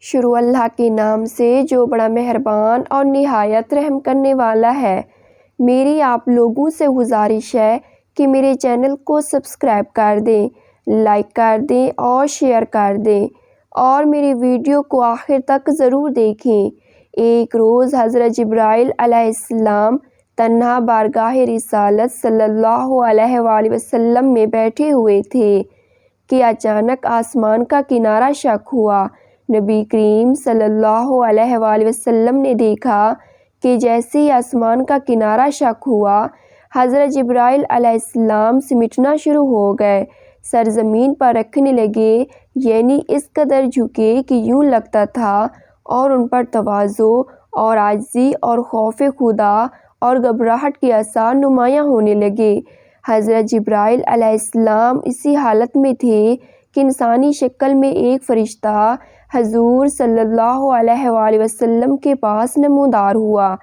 شروع اللہ کے نام سے جو بڑا مہربان اور نہایت رحم کرنے والا ہے۔ میری آپ لوگوں سے گزارش ہے کہ میرے چینل کو سبسکرائب کر دیں، لائک کر دیں اور شیئر کر دیں، اور میری ویڈیو کو آخر تک ضرور دیکھیں۔ ایک روز حضرت جبرائیل علیہ السلام تنہا بارگاہ رسالت صلی اللہ علیہ وآلہ وسلم میں بیٹھے ہوئے تھے کہ اچانک آسمان کا کنارہ شق ہوا۔ نبی کریم صلی اللہ علیہ وآلہ وسلم نے دیکھا کہ جیسے ہی آسمان کا کنارہ شق ہوا، حضرت جبرائیل علیہ السلام سمٹنا شروع ہو گئے، سر زمین پر رکھنے لگے، یعنی اس قدر جھکے کہ یوں لگتا تھا، اور ان پر تواضع اور عاجزی اور خوف خدا اور گھبراہٹ کے آثار نمایاں ہونے لگے۔ حضرت جبرائیل علیہ السلام اسی حالت میں تھے کہ انسانی شکل میں ایک فرشتہ حضور صلی اللہ علیہ وآلہ وسلم کے پاس نمودار ہوا۔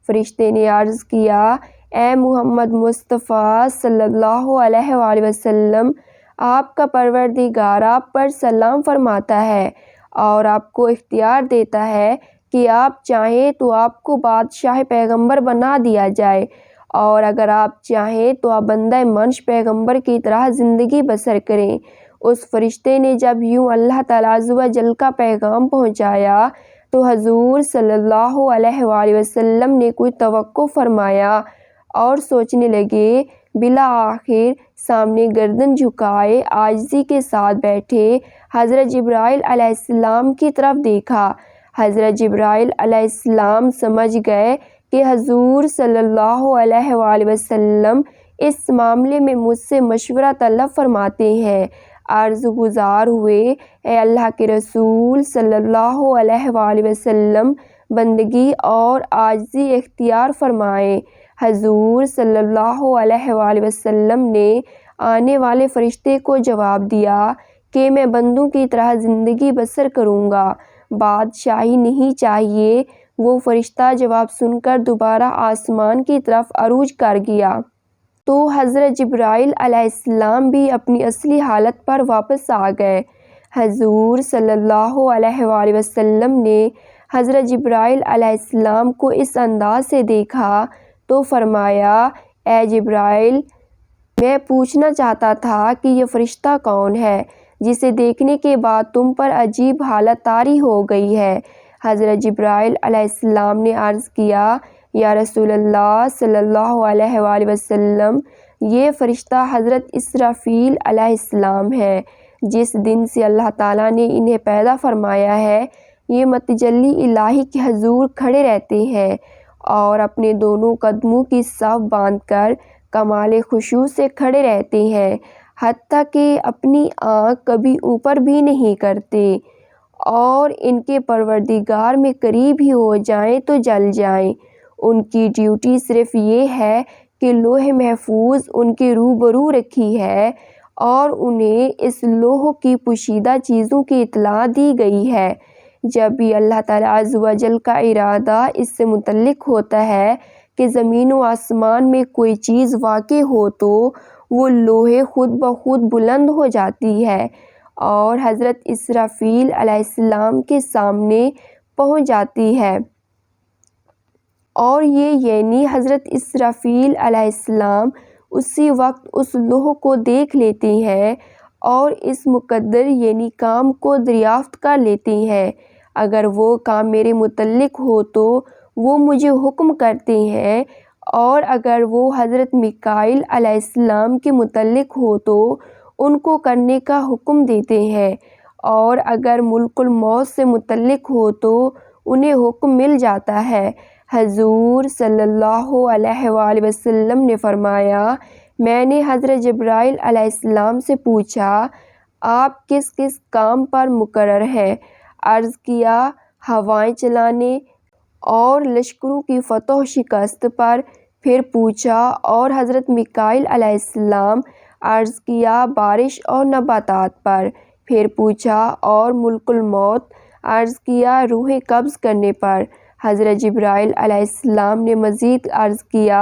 فرشتے نے عرض کیا، اے محمد مصطفیٰ صلی اللہ علیہ وآلہ وسلم، آپ کا پروردگار آپ پر سلام فرماتا ہے اور آپ کو اختیار دیتا ہے کہ آپ چاہیں تو آپ کو بادشاہ پیغمبر بنا دیا جائے، اور اگر آپ چاہیں تو آپ بندہ منش پیغمبر کی طرح زندگی بسر کریں۔ اس فرشتے نے جب یوں اللہ تعالیٰ عز و جل کا پیغام پہنچایا تو حضور صلی اللہ علیہ وآلہ وسلم نے کوئی توقف فرمایا اور سوچنے لگے۔ بالآخر سامنے گردن جھکائے عاجزی کے ساتھ بیٹھے حضرت جبرائیل علیہ السلام کی طرف دیکھا۔ حضرت جبرائیل علیہ السلام سمجھ گئے کہ حضور صلی اللہ علیہ وآلہ وسلم اس معاملے میں مجھ سے مشورہ طلب فرماتے ہیں۔ عرض گزار ہوئے، اے اللہ کے رسول صلی اللہ علیہ وآلہ وسلم، بندگی اور عاجزی اختیار فرمائیں۔ حضور صلی اللہ علیہ وآلہ وسلم نے آنے والے فرشتے کو جواب دیا کہ میں بندوں کی طرح زندگی بسر کروں گا، بادشاہی نہیں چاہیے۔ وہ فرشتہ جواب سن کر دوبارہ آسمان کی طرف عروج کر گیا تو حضرت جبرائیل علیہ السلام بھی اپنی اصلی حالت پر واپس آ گئے۔ حضور صلی اللہ علیہ وآلہ وسلم نے حضرت جبرائیل علیہ السلام کو اس انداز سے دیکھا تو فرمایا، اے جبرائیل، میں پوچھنا چاہتا تھا کہ یہ فرشتہ کون ہے جسے دیکھنے کے بعد تم پر عجیب حالت طاری ہو گئی ہے؟ حضرت جبرائیل علیہ السلام نے عرض کیا، یا رسول اللہ صلی اللہ علیہ وآلہ وسلم، یہ فرشتہ حضرت اسرافیل علیہ السلام ہے۔ جس دن سے اللہ تعالیٰ نے انہیں پیدا فرمایا ہے، یہ متجلی الہی کے حضور کھڑے رہتے ہیں اور اپنے دونوں قدموں کی صف باندھ کر کمال خشوع سے کھڑے رہتے ہیں، حتیٰ کہ اپنی آنکھ کبھی اوپر بھی نہیں کرتے، اور ان کے پروردگار میں قریب ہی ہو جائیں تو جل جائیں۔ ان کی ڈیوٹی صرف یہ ہے کہ لوح محفوظ ان کے روبرو رکھی ہے اور انہیں اس لوح کی پوشیدہ چیزوں کی اطلاع دی گئی ہے۔ جب بھی اللہ تعالیٰ عز و جل کا ارادہ اس سے متعلق ہوتا ہے کہ زمین و آسمان میں کوئی چیز واقع ہو تو وہ لوح خود بخود بلند ہو جاتی ہے اور حضرت اسرافیل علیہ السلام کے سامنے پہنچ جاتی ہے، اور یہ یعنی حضرت اسرافیل علیہ السلام اسی وقت اس لوح کو دیکھ لیتے ہیں اور اس مقدر یعنی کام کو دریافت کر لیتے ہیں۔ اگر وہ کام میرے متعلق ہو تو وہ مجھے حکم کرتے ہیں، اور اگر وہ حضرت میکائیل علیہ السلام کے متعلق ہو تو ان کو کرنے کا حکم دیتے ہیں، اور اگر ملک الموت سے متعلق ہو تو انہیں حکم مل جاتا ہے۔ حضور صلی اللہ علیہ وآلہ وسلم نے فرمایا، میں نے حضرت جبرائیل علیہ السلام سے پوچھا، آپ کس کس کام پر مقرر ہیں؟ عرض کیا، ہوائیں چلانے اور لشکروں کی فتح و شکست پر۔ پھر پوچھا، اور حضرت میکائیل علیہ السلام؟ عرض کیا، بارش اور نباتات پر۔ پھر پوچھا، اور ملک الموت؟ عرض کیا، روح قبض کرنے پر۔ حضرت جبرائیل علیہ السلام نے مزید عرض کیا،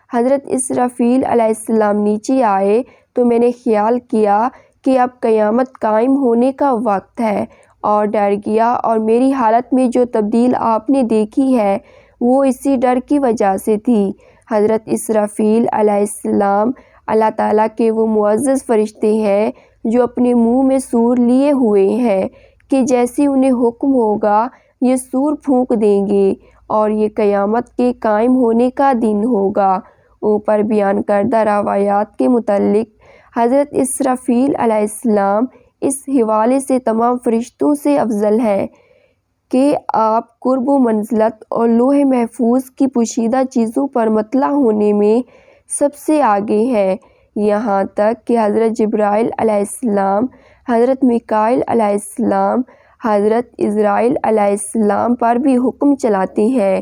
حضرت اسرافیل علیہ السلام نیچے آئے تو میں نے خیال کیا کہ اب قیامت قائم ہونے کا وقت ہے اور ڈر گیا، اور میری حالت میں جو تبدیلی آپ نے دیکھی ہے وہ اسی ڈر کی وجہ سے تھی۔ حضرت اسرافیل علیہ السلام اللہ تعالیٰ کے وہ معزز فرشتے ہیں جو اپنے منہ میں سور لیے ہوئے ہیں کہ جیسے انہیں حکم ہوگا یہ سور پھونک دیں گے، اور یہ قیامت کے قائم ہونے کا دن ہوگا۔ اوپر بیان کردہ روایات کے متعلق حضرت اسرافیل علیہ السلام اس حوالے سے تمام فرشتوں سے افضل ہیں کہ آپ قرب و منزلت اور لوح محفوظ کی پوشیدہ چیزوں پر مطلع ہونے میں سب سے آگے ہیں، یہاں تک کہ حضرت جبرائیل علیہ السلام، حضرت میکائیل علیہ السلام، حضرت عزرائیل علیہ السلام پر بھی حکم چلاتے ہیں۔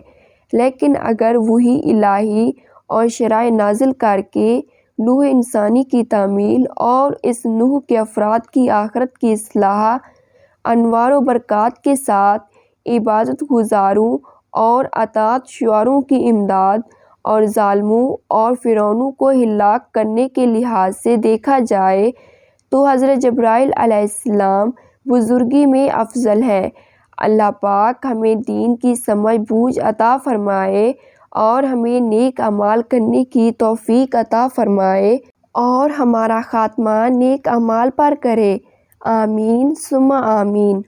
لیکن اگر وحی الہی اور شرائع نازل کر کے نوح انسانی کی تعمیل اور اس نوح کے افراد کی آخرت کی اصلاح، انوار و برکات کے ساتھ عبادت گزاروں اور اطاعت شعاروں کی امداد، اور ظالموں اور فرعونوں کو ہلاک کرنے کے لحاظ سے دیکھا جائے تو حضرت جبرائیل علیہ السلام بزرگی میں افضل ہے۔ اللہ پاک ہمیں دین کی سمجھ بوجھ عطا فرمائے اور ہمیں نیک اعمال کرنے کی توفیق عطا فرمائے اور ہمارا خاتمہ نیک اعمال پر کرے، آمین ثم آمین۔